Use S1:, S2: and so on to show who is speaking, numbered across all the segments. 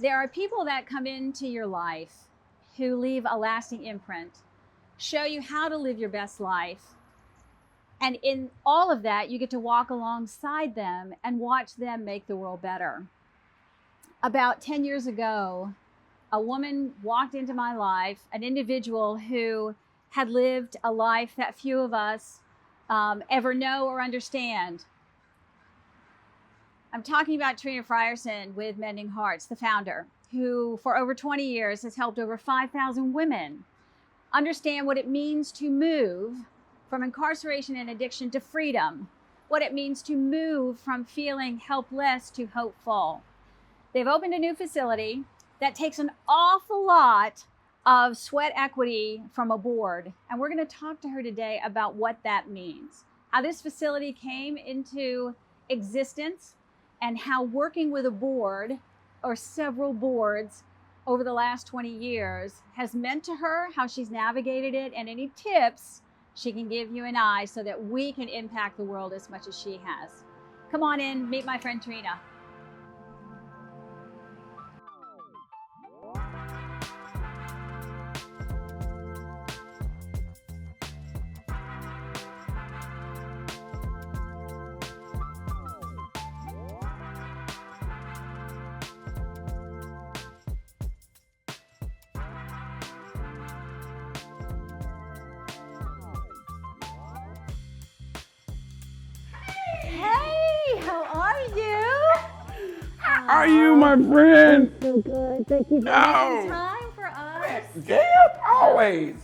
S1: There are people that come into your life who leave a lasting imprint, show you how to live your best life. And in all of that, you get to walk alongside them and watch them make the world better. About 10 years ago, a woman walked into my life, an individual who had lived a life that few of us ever know or understand. I'm talking about Trina Frierson with Mending Hearts, the founder, who for over 20 years has helped over 5,000 women understand what it means to move from incarceration and addiction to freedom, what it means to move from feeling helpless to hopeful. They've opened a new facility that takes an awful lot of sweat equity from a board. And we're going to talk to her today about what that means, how this facility came into existence, and how working with a board or several boards over the last 20 years has meant to her, how she's navigated it, and any tips she can give you and I so that we can impact the world as much as she has. Come on in, meet my friend Trina. Hey, how are you?
S2: How are you, my friend?
S1: So good. Thank you for making time for us.
S2: Yeah, always.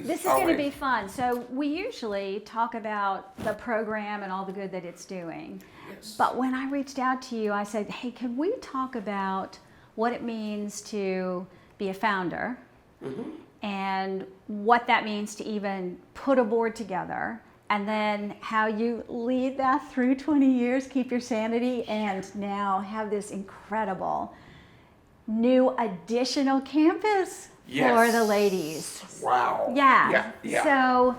S1: This is going to be fun. So we usually talk about the program and all the good that it's doing.
S2: Yes.
S1: But when I reached out to you, I said, hey, can we talk about what it means to be a founder and what that means to even put a board together, and then how you lead that through 20 years, keep your sanity, and now have this incredible new additional campus for the ladies.
S2: Wow.
S1: Yeah.
S2: Yeah.
S1: So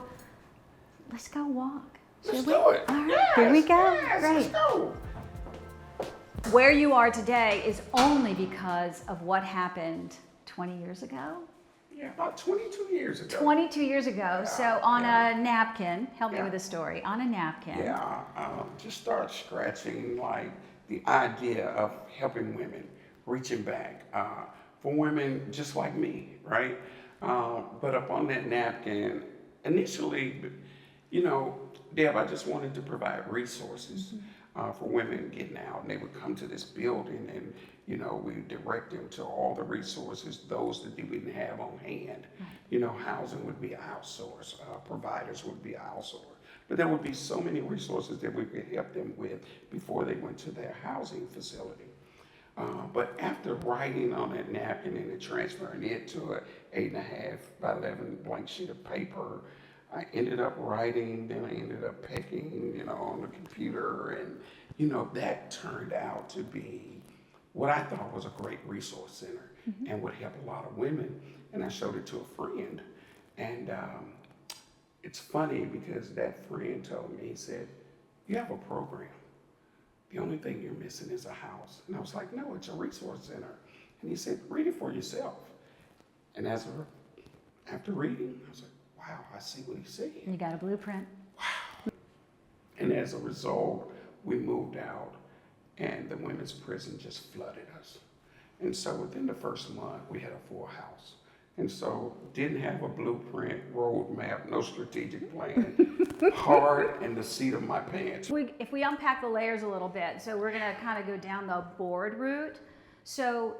S1: let's go walk.
S2: Let's
S1: Shall
S2: do
S1: we?
S2: it.
S1: All right,
S2: Yes,
S1: here we go.
S2: yes,
S1: Great.
S2: let's go.
S1: Where you are today is only because of what happened 20 years ago?
S2: Yeah, about 22 years ago.
S1: 22 years ago.
S2: Yeah,
S1: So on
S2: yeah.
S1: a napkin, help me
S2: Yeah.
S1: with the story. On a napkin.
S2: Yeah, just start scratching like the idea of helping women, reaching back for women just like me, right? But up on that napkin, initially, you know, Deb, I just wanted to provide resources for women getting out, and they would come to this building, and you know, we direct them to all the resources, those that they didn't have on hand. You know, housing would be outsourced, providers would be outsourced, but there would be so many resources that we could help them with before they went to their housing facility. But after writing on that napkin and then transferring it to an 8.5 by 11 blank sheet of paper, I ended up writing, then I ended up picking, you know, on the computer, and, you know, that turned out to be what I thought was a great resource center and would help a lot of women. And I showed it to a friend, and it's funny because that friend told me, he said, you have a program. The only thing you're missing is a house. And I was like, no, it's a resource center. And he said, read it for yourself. And after reading, I was like, wow, I see what he's saying.
S1: You got a blueprint.
S2: And as a result, we moved out, and the women's prison just flooded us. And so within the first month, we had a full house. And so didn't have a blueprint, roadmap, no strategic plan, hard in the seat of my pants.
S1: If we unpack the layers a little bit, so we're going to kind of go down the board route. So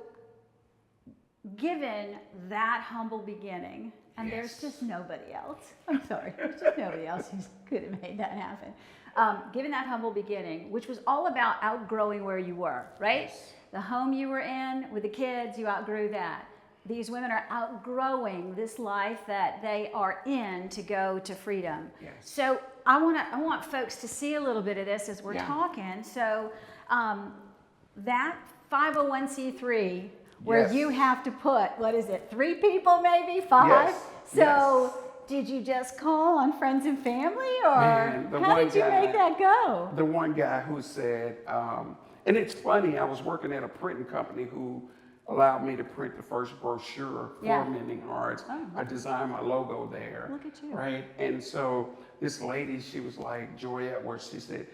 S1: given that humble beginning, and there's just nobody else. I'm sorry, there's just nobody else who could have made that happen. Given that humble beginning, which was all about outgrowing where you were, right?
S2: Yes.
S1: The home you were in with the kids, you outgrew that. These women are outgrowing this life that they are in to go to freedom.
S2: Yes.
S1: So I want folks to see a little bit of this as we're talking. So that 501c3, where you have to put, what is it, 3 people maybe, 5?
S2: Yes.
S1: So did you just call on friends and family, or
S2: Man,
S1: how did you make that go?
S2: The one guy who said, And it's funny, I was working at a printing company who allowed me to print the first brochure
S1: Yeah.
S2: for Mending Hearts.
S1: Oh,
S2: I designed my logo there.
S1: Look at you.
S2: Right? And so this lady, she was like, Joy Edwards, she said,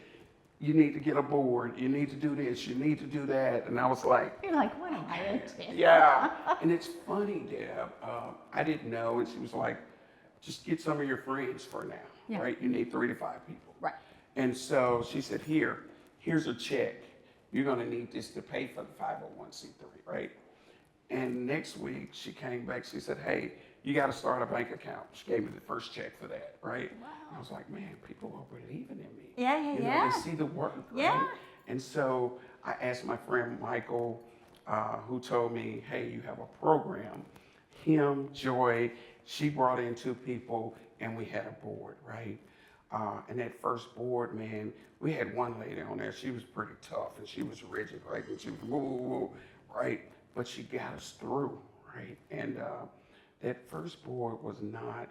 S2: you need to get a board. You need to do this. You need to do that. And I was like,
S1: You're like, what am I into?
S2: yeah. And it's funny, Deb. I didn't know. And she was like, just get some of your friends for now.
S1: Yeah.
S2: Right? You need 3 to 5 people.
S1: Right.
S2: And so she said, here's a check. You're going to need this to pay for the 501c3, right? And next week she came back. She said, hey, you got to start a bank account. She gave me the first check for that, right?
S1: Wow.
S2: I was like, man, people are believing in me.
S1: Yeah,
S2: You know,
S1: yeah.
S2: they see the work, right?
S1: Yeah.
S2: And so I asked my friend Michael, who told me, hey, you have a program. Him, Joy, she brought in 2 people, and we had a board, right? And that first board, man, we had one lady on there. She was pretty tough, and she was rigid, right? And she was woo, woo, woo, right? But she got us through, right? And that first board was not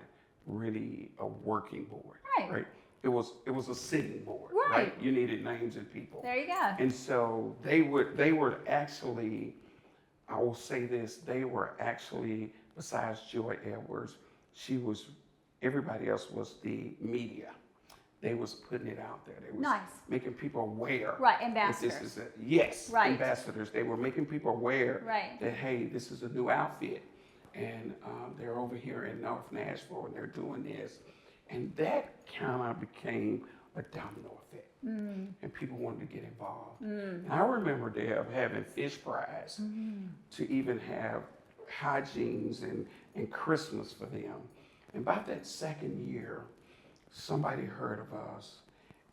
S2: really a working board, right? It was a sitting board, right? You needed names and people.
S1: There you go.
S2: And so they were actually, I will say this, they were actually, besides Joy Edwards, everybody else was the media. They was putting it out there. They was making people aware.
S1: Right, ambassadors.
S2: Yes,
S1: right.
S2: Ambassadors. They were making people aware that, hey, this is a new outfit. And they're over here in North Nashville and they're doing this. And that kind of became a domino effect. And people wanted to get involved. And I remember Deb having fish fries to even have hygienes and Christmas for them. And about that second year, somebody heard of us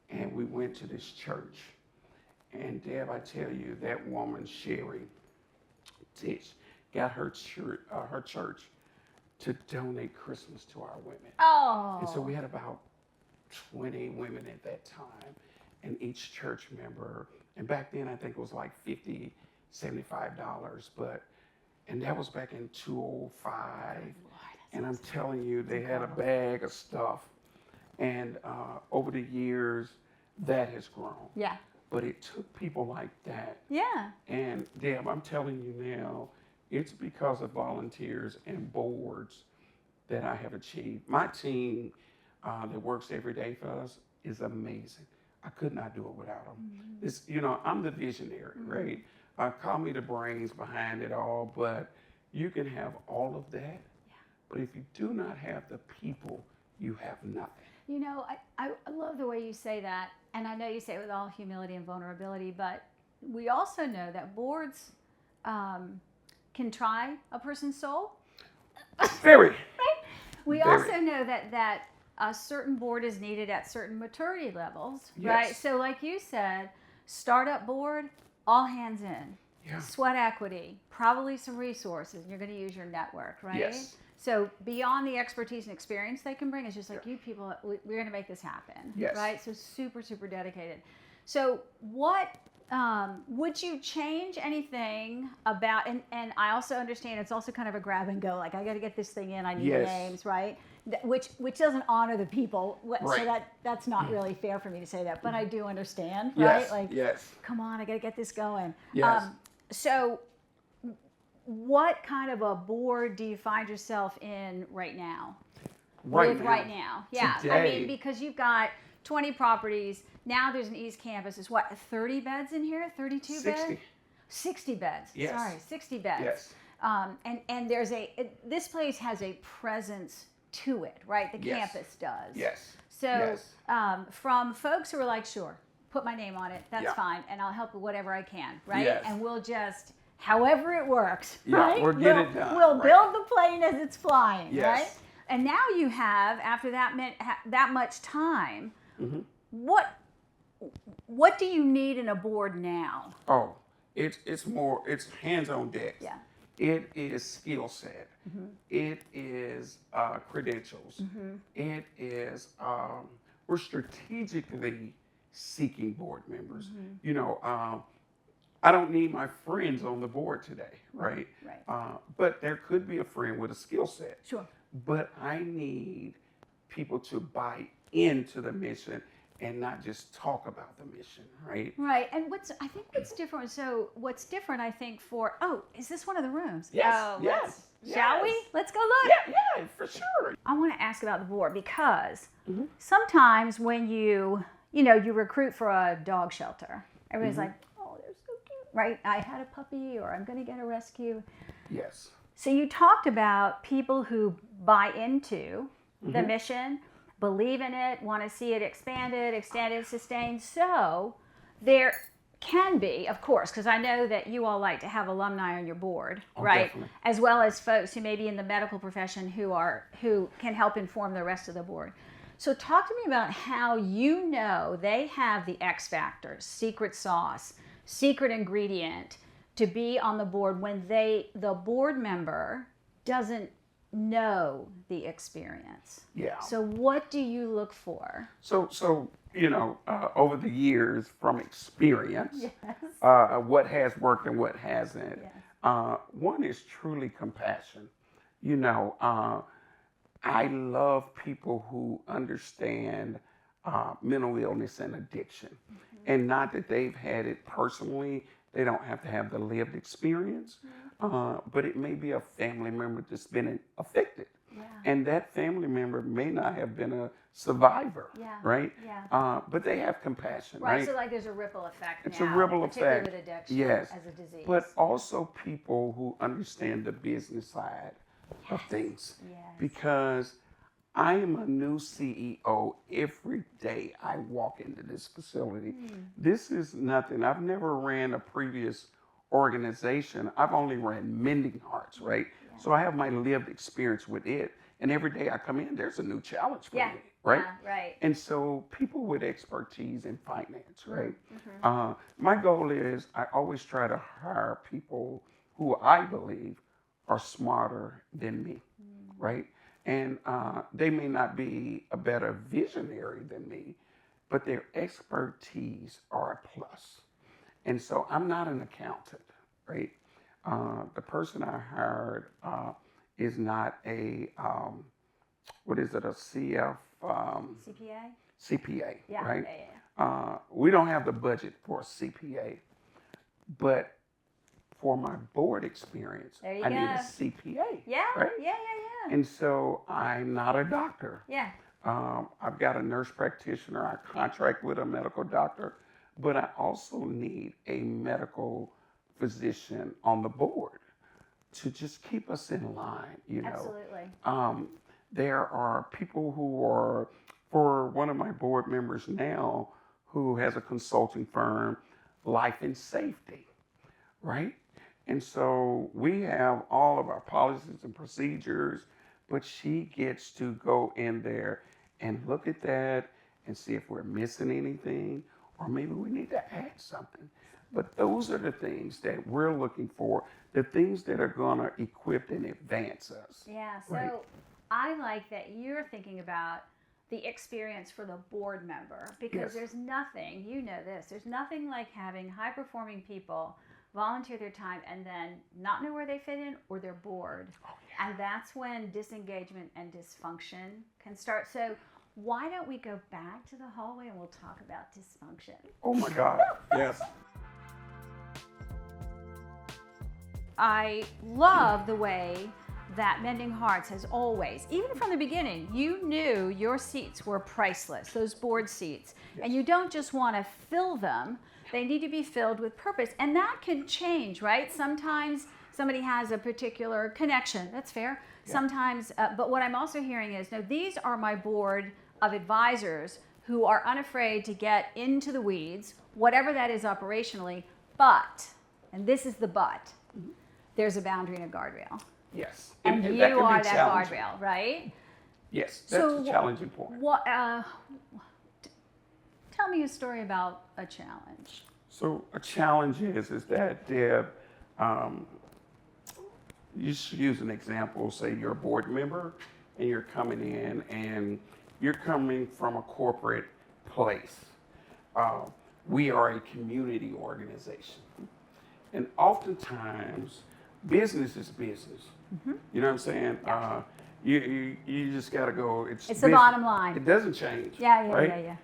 S2: and we went to this church. And Deb, I tell you, that woman, Sherry Tish, got her church to donate Christmas to our women.
S1: Oh.
S2: And so we had about 20 women at that time, and each church member, and back then I think it was like $50, $75, and that was back in 2005. Lord, and I'm telling you, they had a bag of stuff, and over the years, that has grown.
S1: Yeah.
S2: But it took people like that.
S1: Yeah.
S2: And Deb, I'm telling you now, it's because of volunteers and boards that I have achieved. My team that works every day for us is amazing. I could not do it without them. I'm the visionary, right? Call me the brains behind it all, but you can have all of that. Yeah. But if you do not have the people, you have nothing.
S1: You know, I love the way you say that, and I know you say it with all humility and vulnerability, but we also know that boards can try a person's soul.
S2: Very.
S1: Right? We also know that a certain board is needed at certain maturity levels, right? So like you said, startup board, all hands in. Yeah. Sweat equity, probably some resources. You're going to use your network, right?
S2: Yes.
S1: So beyond the expertise and experience they can bring, it's just like, you people, we're going to make this happen, right? So super, super dedicated. So what would you change anything about, and I also understand it's also kind of a grab and go, like I got to get this thing in, I need names, right? Which doesn't honor the people, so that's not really fair for me to say that, but I do understand, right? Like, come on, I got to get this going.
S2: Yes.
S1: So what kind of a board do you find yourself in right now? Right now. Yeah.
S2: Today.
S1: I mean, because you've got 20 properties. Now there's an East Campus. There's 30 beds in here? 32
S2: 60.
S1: beds? 60 beds.
S2: Yes.
S1: Sorry, 60 beds.
S2: Yes.
S1: And there's this place has a presence to it, right? The campus does.
S2: Yes.
S1: So from folks who are like, sure, put my name on it. That's fine. And I'll help with whatever I can, right?
S2: Yes.
S1: And we'll just, however it works, right?
S2: We'll get it done.
S1: We'll build the plane as it's flying, right?
S2: Yes.
S1: And now you have, after that much time, what do you need in a board now?
S2: Oh, it's hands on deck.
S1: Yeah.
S2: It is skill set. It is credentials. It is we're strategically seeking board members. I don't need my friends on the board today, right? But there could be a friend with a skill set.
S1: Sure.
S2: But I need people to buy into the mission and not just talk about the mission, right?
S1: Right. And I think what's different, so what's different, I think, is this one of the rooms?
S2: Yes,
S1: Oh,
S2: yes,
S1: shall we?
S2: yes.
S1: Let's go look.
S2: Yeah, for sure.
S1: I want to ask about the board because sometimes when you recruit for a dog shelter, everybody's like, oh, they're so cute, right? I had a puppy or I'm going to get a rescue.
S2: Yes.
S1: So you talked about people who buy into the mission, believe in it, want to see it expanded, extended, sustained. So there can be, of course, because I know that you all like to have alumni on your board, right?
S2: Definitely.
S1: As well as folks who may be in the medical profession who can help inform the rest of the board. So talk to me about how they have the X factors, secret sauce, secret ingredient to be on the board when the board member doesn't know the experience.
S2: Yeah.
S1: So what do you look for?
S2: So over the years from experience, what has worked and what hasn't.
S1: Yes.
S2: One is truly compassion. I love people who understand mental illness and addiction, and not that they've had it personally. They don't have to have the lived experience, but it may be a family member that's been affected.
S1: Yeah.
S2: And that family member may not have been a survivor, right?
S1: Yeah.
S2: But they have compassion,
S1: Right.
S2: right?
S1: So like there's a ripple effect.
S2: It's
S1: now,
S2: a ripple
S1: particularly
S2: effect.
S1: with addiction
S2: Yes.
S1: as a disease.
S2: But also people who understand the business side of things.
S1: Yes.
S2: Because I am a new CEO every day I walk into this facility. This is nothing. I've never ran a previous organization. I've only ran Mending Hearts, right? Yeah. So I have my lived experience with it. And every day I come in, there's a new challenge for me, right?
S1: Yeah, right.
S2: And so people with expertise in finance, right? My goal is I always try to hire people who I believe are smarter than me, right? And they may not be a better visionary than me, but their expertise are a plus. And so I'm not an accountant, right? The person I hired is not a, a CF?
S1: CPA?
S2: CPA,
S1: Yeah.
S2: right?
S1: Yeah.
S2: We don't have the budget for a CPA, but for my board experience, I need a CPA.
S1: Yeah,
S2: right?
S1: yeah.
S2: And so I'm not a doctor.
S1: Yeah.
S2: I've got a nurse practitioner. I contract with a medical doctor, but I also need a medical physician on the board to just keep us in line,
S1: Absolutely.
S2: There are people who are, for one of my board members now, who has a consulting firm, Life and Safety, right? And so we have all of our policies and procedures, but she gets to go in there and look at that and see if we're missing anything, or maybe we need to add something. But those are the things that we're looking for, the things that are gonna equip and advance us.
S1: Yeah, so
S2: right?
S1: I like that you're thinking about the experience for the board member, because there's nothing, there's nothing like having high-performing people volunteer their time and then not know where they fit in, or they're bored.
S2: Oh, yeah.
S1: And that's when disengagement and dysfunction can start. So why don't we go back to the hallway and we'll talk about dysfunction?
S2: Oh my God, yes.
S1: I love the way that Mending Hearts has always, even from the beginning, you knew your seats were priceless, those board seats. And you don't just want to fill them, they need to be filled with purpose. And that can change, right? Sometimes somebody has a particular connection, that's fair. Yeah. Sometimes, but what I'm also hearing is, no, these are my board of advisors who are unafraid to get into the weeds, whatever that is operationally, but, and this is the but, there's a boundary and a guardrail.
S2: Yes.
S1: And you
S2: that
S1: are that guardrail, right?
S2: Yes, that's a challenging point.
S1: Tell me a story about a challenge.
S2: So a challenge is that, Deb, you should use an example. Say you're a board member and you're coming in and you're coming from a corporate place. We are a community organization. And oftentimes, business is business. Mm-hmm. You know what I'm saying? You just got to go. It's
S1: the bottom line.
S2: It doesn't change.
S1: Yeah.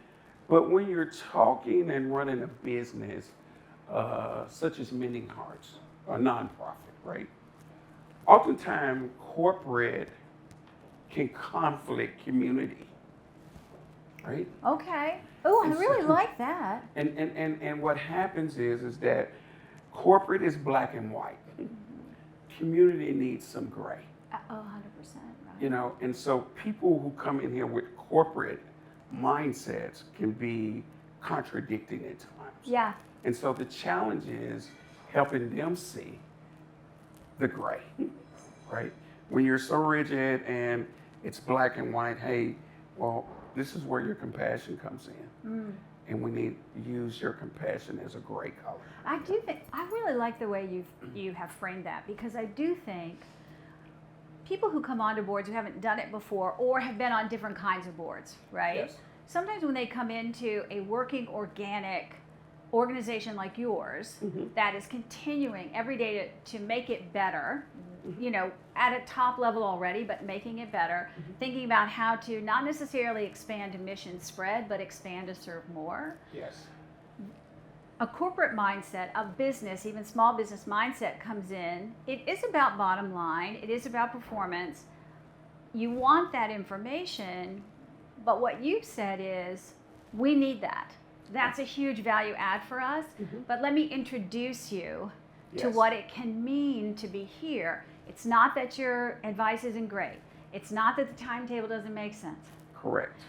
S2: But when you're talking and running a business, such as Mending Hearts, a nonprofit, right? Oftentimes, corporate can conflict community, right?
S1: Okay. Oh, I
S2: And
S1: really
S2: so-
S1: like that.
S2: And what happens is that corporate is black and white. Community needs some gray,
S1: Oh, 100%, right.
S2: you know? And so people who come in here with corporate mindsets can be contradicting at times.
S1: Yeah.
S2: And so the challenge is helping them see the gray, right? When you're so rigid and it's black and white, hey, well, this is where your compassion comes in. And we need to use your compassion as a gray color.
S1: I do think, I really like the way you have framed that, because I do think people who come onto boards who haven't done it before or have been on different kinds of boards, right?
S2: Yes.
S1: Sometimes when they come into a working organic organization like yours that is continuing every day to make it better, you know, at a top level already, but making it better, thinking about how to not necessarily expand to mission spread, but expand to serve more.
S2: Yes.
S1: A corporate mindset, a business, even small business mindset comes in. It is about bottom line. It is about performance. You want that information, but what you've said is, we need that. That's a huge value add for us, but let me introduce you to
S2: Yes.
S1: what it can mean to be here. It's not that your advice isn't great. It's not that the timetable doesn't make sense.
S2: Correct.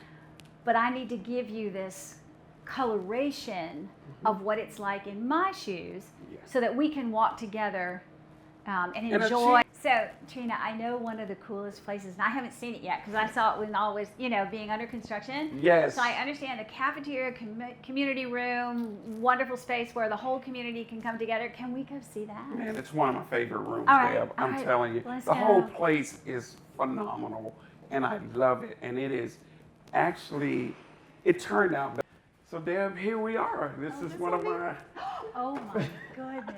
S1: But I need to give you this coloration of what it's like in my shoes,
S2: Yes.
S1: so that we can walk together and
S2: And
S1: enjoy.
S2: achieve-
S1: So, Trina, I know one of the coolest places, and I haven't seen it yet because I saw it when all was, you know, being under construction.
S2: Yes.
S1: So I understand the cafeteria, community room, wonderful space where the whole community can come together. Can we go see that?
S2: Man, it's one of my favorite rooms,
S1: All right,
S2: Deb. I'm
S1: all right,
S2: telling you.
S1: let's
S2: The whole
S1: go.
S2: place is phenomenal, and I love it. And it is actually, it turned out better. So, Deb, here we are. This is
S1: this
S2: one
S1: will
S2: of
S1: be-
S2: my,
S1: Oh my goodness.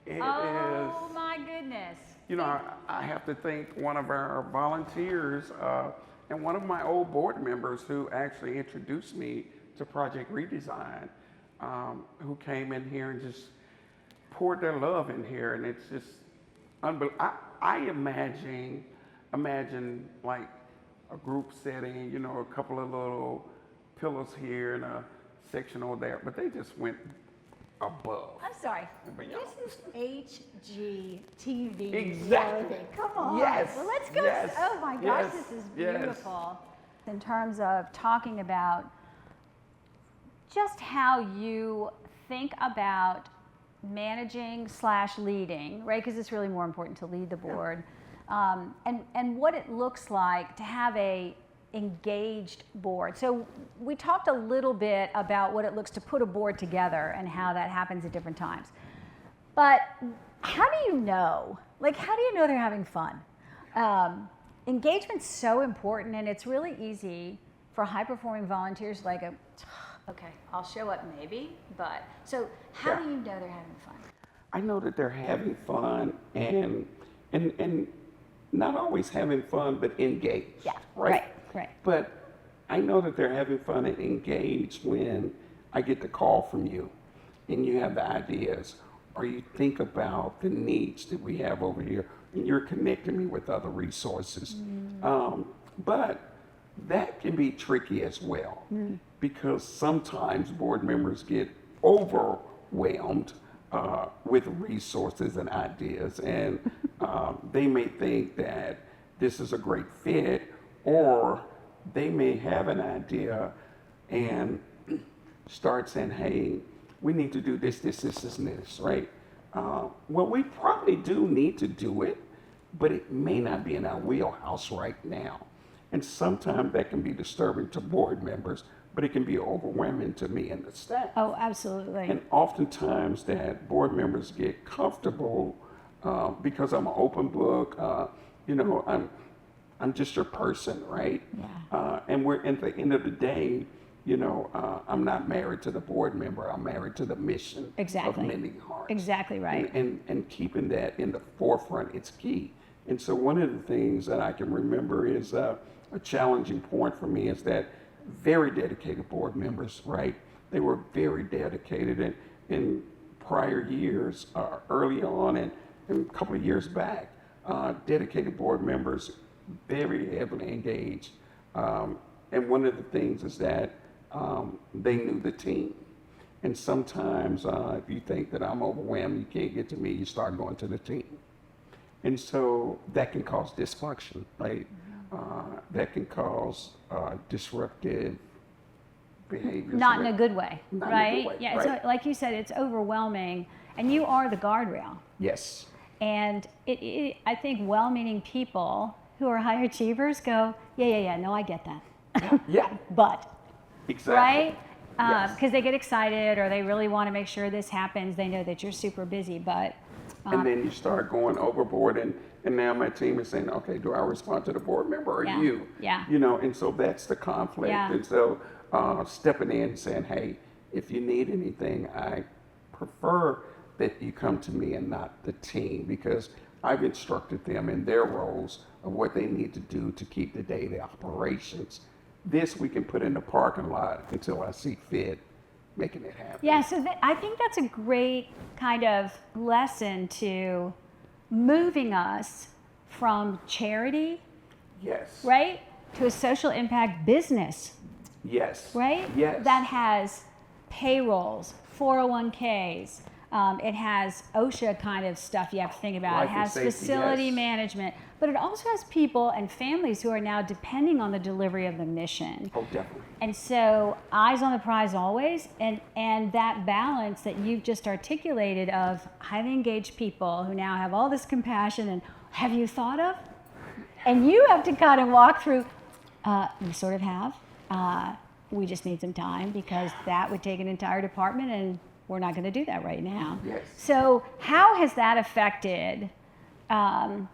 S2: it
S1: Oh
S2: is,
S1: my goodness.
S2: you know, I have to thank one of our volunteers and one of my old board members who actually introduced me to Project Redesign, who came in here and just poured their love in here. And it's just unbelievable. I imagine like a group setting, you know, a couple of little pillows here and a section over there, but they just went above.
S1: I'm sorry.
S2: But yeah.
S1: This is HGTV.
S2: Exactly.
S1: worthy. Come on.
S2: Yes.
S1: Well, let's go.
S2: Yes.
S1: Oh my gosh,
S2: Yes.
S1: this is
S2: Yes.
S1: beautiful. In terms of talking about just how you think about managing / leading, right? Because it's really more important to lead the board, and what it looks like to have a engaged board. So we talked a little bit about what it looks to put a board together and how that happens at different times. But how do you know? Like, how do you know they're having fun? Engagement's so important, and it's really easy for high-performing volunteers like okay, I'll show up maybe, but so how do you know they're having fun?
S2: I know that they're having fun and not always having fun, but engaged.
S1: Yeah,
S2: Right.
S1: right.
S2: But I know that they're having fun and engaged when I get the call from you and you have the ideas, or you think about the needs that we have over here, and you're connecting me with other resources. But that can be tricky as well, because sometimes board members get overwhelmed with resources and ideas, and they may think that this is a great fit, or they may have an idea and start saying, hey, we need to do this, and this, right? Well, we probably do need to do it, but it may not be in our wheelhouse right now. And sometimes that can be disturbing to board members, but it can be overwhelming to me and the staff.
S1: Oh, absolutely.
S2: And oftentimes that board members get comfortable because I'm an open book. You know, I'm just your person, right?
S1: Yeah.
S2: And we're at the end of the day, you know, I'm not married to the board member. I'm married to the mission
S1: Exactly.
S2: of Mending Hearts.
S1: Exactly right.
S2: And keeping that in the forefront, it's key. And so one of the things that I can remember is a challenging point for me is that very dedicated board members, right? They were very dedicated in prior years, early on and a couple of years back. Dedicated board members, very heavily engaged. And one of the things is that they knew the team. And sometimes if you think that I'm overwhelmed, you can't get to me, you start going to the team. And so that can cause dysfunction, right? That can cause disruptive behaviors.
S1: Not in a good way,
S2: Not in a
S1: right?
S2: good way,
S1: Yeah,
S2: right.
S1: it's like you said, it's overwhelming, and you are the guardrail.
S2: Yes.
S1: And I think well-meaning people who are high achievers go, yeah, no, I get that.
S2: Yeah.
S1: But,
S2: Exactly.
S1: right?
S2: Yes.
S1: Because they get excited or they really want to make sure this happens. They know that you're super busy, but
S2: And then you start going overboard, and now my team is saying, okay, do I respond to the board member or
S1: Yeah.
S2: you?
S1: Yeah.
S2: You know, and so that's the conflict.
S1: Yeah.
S2: And so stepping in and saying, hey, if you need anything, I prefer that you come to me and not the team, because I've instructed them in their roles of what they need to do to keep the daily operations. This we can put in the parking lot until I see fit, making it happen.
S1: yeah, so I think that's a great kind of lesson to moving us from charity,
S2: Yes.
S1: right, to a social impact business,
S2: Yes.
S1: right?
S2: Yes.
S1: That has payrolls, 401ks. It has OSHA kind of stuff you have to think about.
S2: Life
S1: It
S2: and
S1: has
S2: safety,
S1: facility
S2: yes.
S1: management, but it also has people and families who are now depending on the delivery of the mission.
S2: Oh, definitely.
S1: And so eyes on the prize always, and that balance that you've just articulated of highly engaged people who now have all this compassion and have you thought of? And you have to kind of walk through, we sort of have. We just need some time because that would take an entire department and we're not going to do that right now.
S2: Yes.
S1: So how has that affected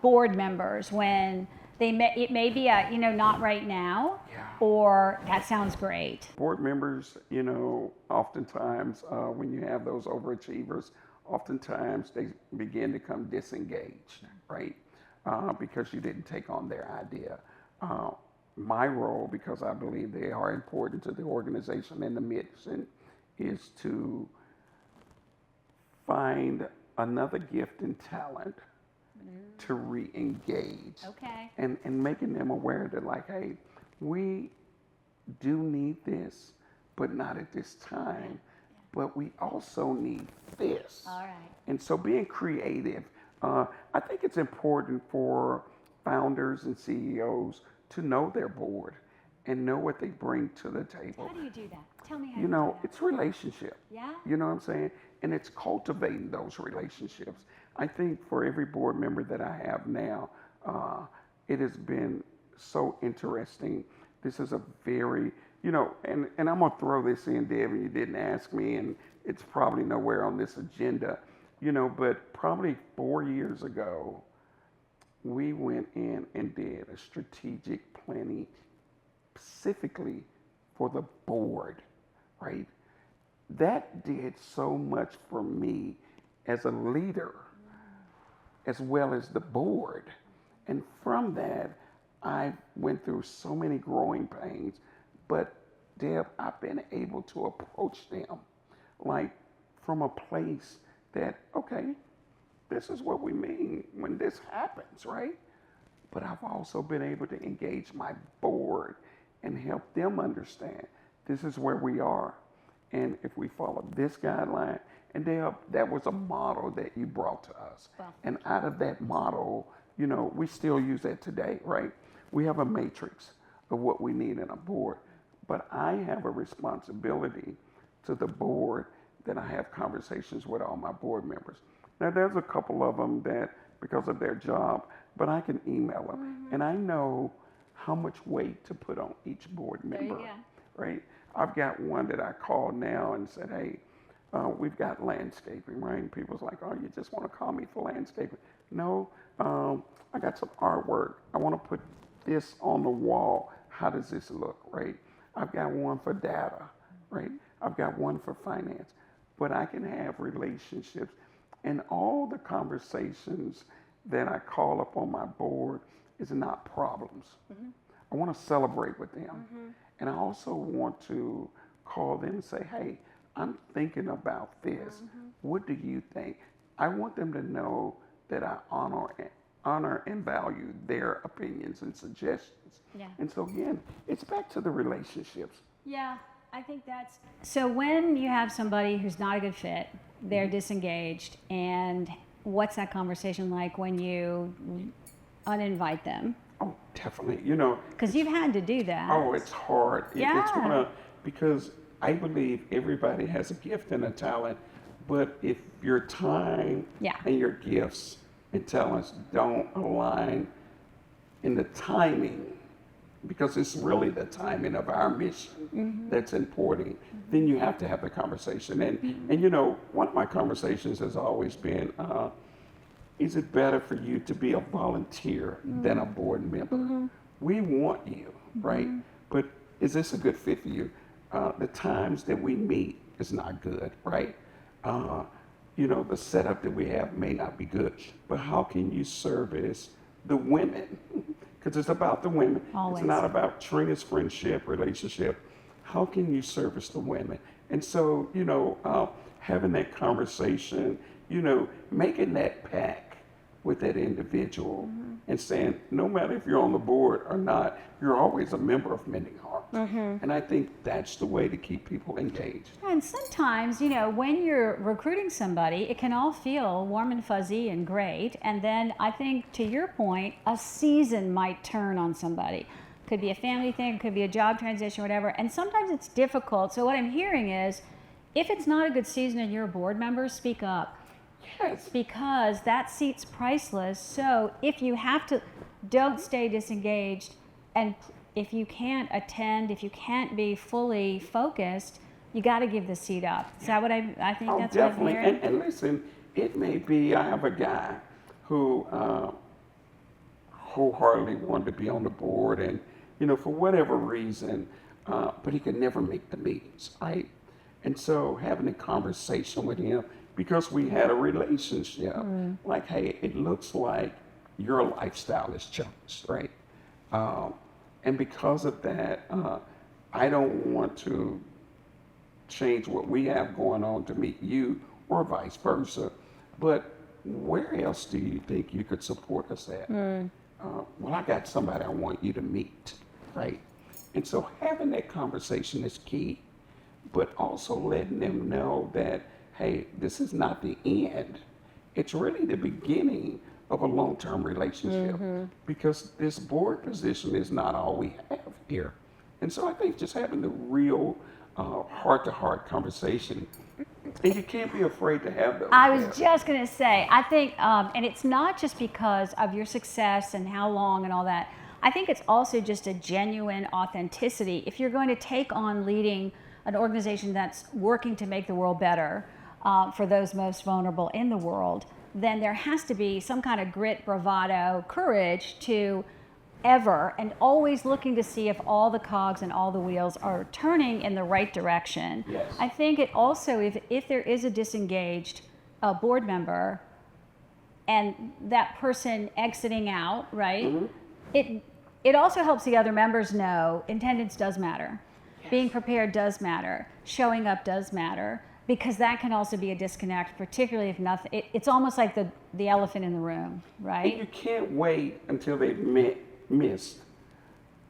S1: board members when it may be not right now,
S2: Yeah.
S1: or that sounds great.
S2: Board members, you know, oftentimes when you have those overachievers, oftentimes they begin to become disengaged, right? Because you didn't take on their idea. My role, because I believe they are important to the organization and the mission, is to find another gift and talent to re-engage.
S1: Okay.
S2: And making them aware that, like, hey, we do need this, but not at this time. But we also need this.
S1: All right.
S2: And so being creative, I think it's important for founders and CEOs to know their board and know what they bring to the table.
S1: How do you do that? Tell me how
S2: You
S1: you
S2: know,
S1: do that.
S2: it's relationship.
S1: Yeah?
S2: You know what I'm saying? And it's cultivating those relationships. I think for every board member that I have now, it has been so interesting. This is a very, you know, and I'm going to throw this in, Deb, and you didn't ask me, and it's probably nowhere on this agenda, you know, but probably 4 years ago, we went in and did a strategic planning specifically for the board, right? That did so much for me as a leader, as well as the board. And from that, I went through so many growing pains, but Deb, I've been able to approach them like from a place that, okay, this is what we mean when this happens, right? But I've also been able to engage my board and help them understand this is where we are. And if we follow this guideline, and that was a model that you brought to us.
S1: Wow.
S2: And out of that model, you know, we still use that today, right? We have a matrix of what we need in a board. But I have a responsibility to the board that I have conversations with all my board members. Now, there's a couple of them that, because of their job, but I can email them. Mm-hmm. And I know how much weight to put on each board member,
S1: There you go.
S2: right? I've got one that I called now and said, hey, we've got landscaping, right? And people's like, oh, you just want to call me for landscaping? No, I got some artwork. I want to put this on the wall. How does this look, right? I've got one for data, right? I've got one for finance. But I can have relationships, and all the conversations that I call up on my board is not problems. Mm-hmm. I want to celebrate with them. Mm-hmm. And I also want to call them and say, hey, I'm thinking about this. What do you think? I want them to know that I honor and value their opinions and suggestions.
S1: Yeah.
S2: And so again, it's back to the relationships.
S1: Yeah, I think that's so. When you have somebody who's not a good fit, they're disengaged, and what's that conversation like when you uninvite them?
S2: Oh, definitely. You know,
S1: Because you've had to do that.
S2: oh, it's hard. It's
S1: Yeah.
S2: because I believe everybody has a gift and a talent, but if your time
S1: Yeah.
S2: and your gifts and talents don't align in the timing, because it's really the timing of our mission that's important, then you have to have the conversation. And you know, one of my conversations has always been, is it better for you to be a volunteer than a board member? We want you, right? But is this a good fit for you? The times that we meet is not good, right? You know, the setup that we have may not be good, but how can you service the women? Because it's about the women.
S1: Always.
S2: It's not about Trina's friendship, relationship. How can you service the women? And so, you know, having that conversation, you know, making that pact with that individual and saying, no matter if you're on the board or not, you're always a member of Mending Hearts. And I think that's the way to keep people engaged.
S1: And sometimes, you know, when you're recruiting somebody, it can all feel warm and fuzzy and great. And then I think, to your point, a season might turn on somebody. Could be a family thing, could be a job transition, whatever. And sometimes it's difficult. So what I'm hearing is, if it's not a good season and you're a board member, speak up.
S2: Yes.
S1: Because that seat's priceless. So if you have to, don't stay disengaged. And if you can't attend, if you can't be fully focused, you got to give the seat up. Is that what I think
S2: Oh,
S1: that's
S2: definitely.
S1: what I'm hearing?
S2: And listen, it may be, I have a guy who wholeheartedly wanted to be on the board and, you know, for whatever reason, but he could never make the meetings, right? And so having a conversation with him, because we had a relationship, like, hey, it looks like your lifestyle has changed, right? And because of that, I don't want to change what we have going on to meet you or vice versa. But where else do you think you could support us at? Well, I got somebody I want you to meet, right? And so having that conversation is key, but also letting them know that, hey, this is not the end. It's really the beginning of a long-term relationship because this board position is not all we have here. And so I think just having the real heart-to-heart conversation, and you can't be afraid to have those.
S1: I was just going to say, I think, and it's not just because of your success and how long and all that. I think it's also just a genuine authenticity. If you're going to take on leading an organization that's working to make the world better for those most vulnerable in the world, then there has to be some kind of grit, bravado, courage to ever and always looking to see if all the cogs and all the wheels are turning in the right direction.
S2: Yes.
S1: I think it also, if there is a disengaged board member and that person exiting out, right, it also helps the other members know attendance does matter. Yes. Being prepared does matter. Showing up does matter. Because that can also be a disconnect, particularly if nothing, it's almost like the elephant in the room, right?
S2: And you can't wait until they've missed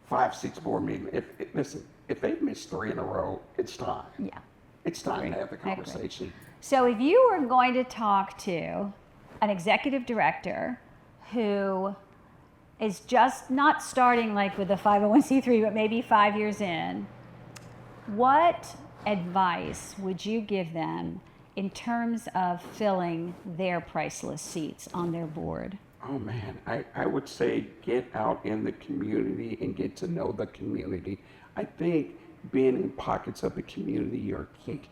S2: 5, 6 board meetings. Listen, if they've missed 3 in a row, it's time.
S1: Yeah.
S2: It's time to have the conversation.
S1: So if you were going to talk to an executive director who is just not starting like with a 501c3, but maybe 5 years in, what advice would you give them in terms of filling their priceless seats on their board?
S2: Oh man, I would say get out in the community and get to know the community. I think being in pockets of the community are key.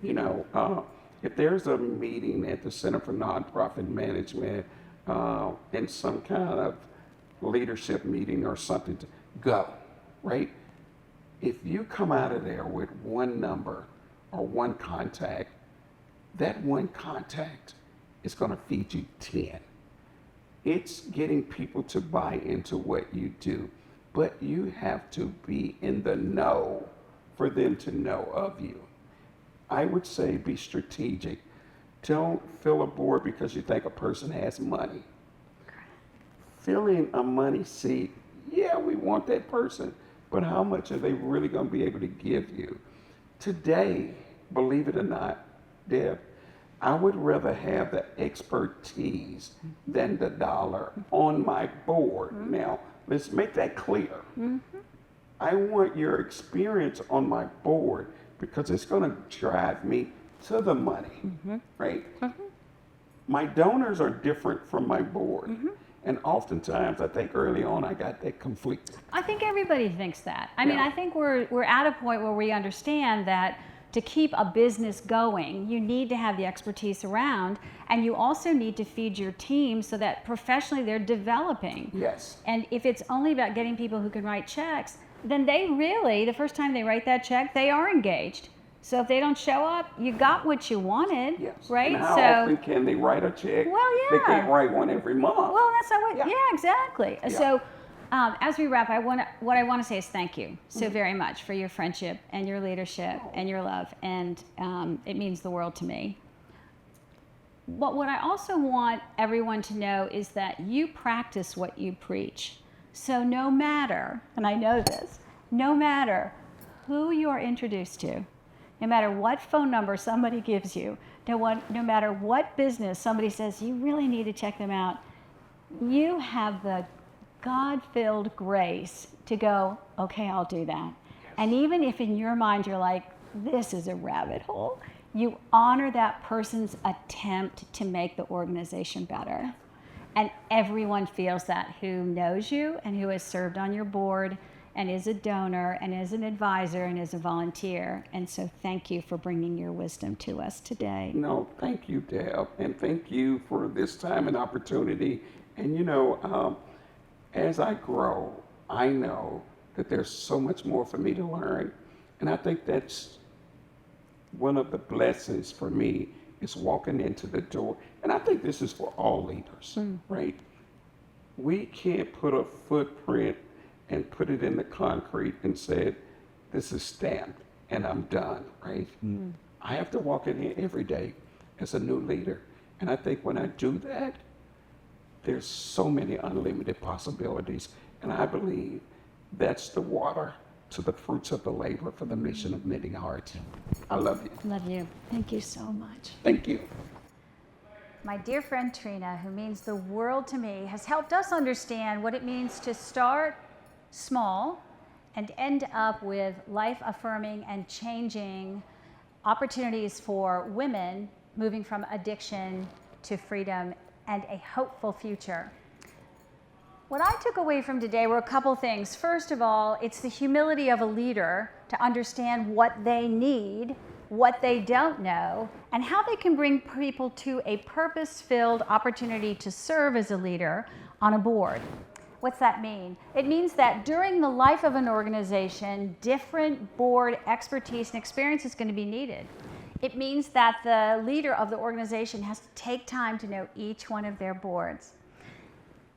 S2: You know, if there's a meeting at the Center for Nonprofit Management and some kind of leadership meeting or something, to go, right? If you come out of there with one number or one contact, that one contact is going to feed you 10. It's getting people to buy into what you do. but you have to be in the know for them to know of you. I would say be strategic. Don't fill a board because you think a person has money. Filling a money seat, yeah, we want that person, but how much are they really going to be able to give you? Today, believe it or not, Deb, I would rather have the expertise than the dollar on my board. Mm-hmm. Now, let's make that clear. Mm-hmm. I want your experience on my board because it's going to drive me to the money, mm-hmm. right? Mm-hmm. My donors are different from my board. Mm-hmm. And oftentimes, I think early on, I got that conflicted.
S1: I think everybody thinks that. I mean, I think we're at a point where we understand that to keep a business going, you need to have the expertise around, and you also need to feed your team so that professionally they're developing.
S2: Yes.
S1: And if it's only about getting people who can write checks, then they really, the first time they write that check, they are engaged. So if they don't show up, you got what you wanted,
S2: yes.
S1: right?
S2: And how often can they write a check?
S1: Well, yeah.
S2: They can't write one every month.
S1: Well, that's not what, exactly. Yeah. So as we wrap, what I want to say is thank you so very much for your friendship and your leadership and your love, and it means the world to me. But what I also want everyone to know is that you practice what you preach. So no matter, and I know this, no matter who you're introduced to, no matter what phone number somebody gives you, no matter what business somebody says, you really need to check them out, you have the God-filled grace to go, okay, I'll do that. Yes. And even if in your mind you're like, this is a rabbit hole, you honor that person's attempt to make the organization better. And everyone feels that who knows you and who has served on your board and is a donor and is an advisor and is a volunteer. And so thank you for bringing your wisdom to us today.
S2: No, thank you, Deb, and thank you for this time and opportunity. And you know, as I grow, I know that there's so much more for me to learn. And I think that's one of the blessings for me is walking into the door. And I think this is for all leaders, right? We can't put a footprint and put it in the concrete and said, this is stamped and I'm done, right? I have to walk in here every day as a new leader. And I think when I do that, there's so many unlimited possibilities. And I believe that's the water to the fruits of the labor for the mission of Mending Hearts. I love you.
S1: Love you. Thank you so much.
S2: Thank you.
S1: My dear friend Trina, who means the world to me, has helped us understand what it means to start small and end up with life-affirming and changing opportunities for women moving from addiction to freedom and a hopeful future. What I took away from today were a couple things. First of all, it's the humility of a leader to understand what they need, what they don't know, and how they can bring people to a purpose-filled opportunity to serve as a leader on a board. What's that mean? It means that during the life of an organization, different board expertise and experience is going to be needed. It means that the leader of the organization has to take time to know each one of their boards.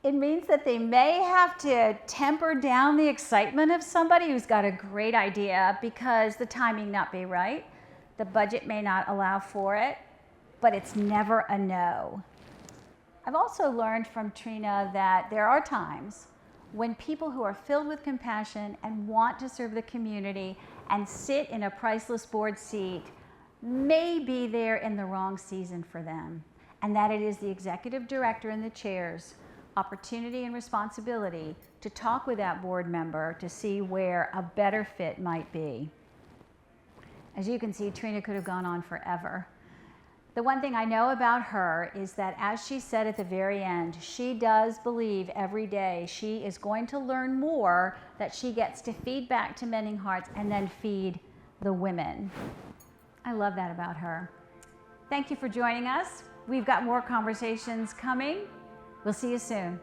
S1: It means that they may have to temper down the excitement of somebody who's got a great idea because the timing not be right. The budget may not allow for it, but it's never a no. I've also learned from Trina that there are times when people who are filled with compassion and want to serve the community and sit in a priceless board seat may be there in the wrong season for them, and that it is the executive director and the chair's opportunity and responsibility to talk with that board member to see where a better fit might be. As you can see, Trina could have gone on forever. The one thing I know about her is that, as she said at the very end, she does believe every day she is going to learn more that she gets to feed back to Mending Hearts and then feed the women. I love that about her. Thank you for joining us. We've got more conversations coming. We'll see you soon.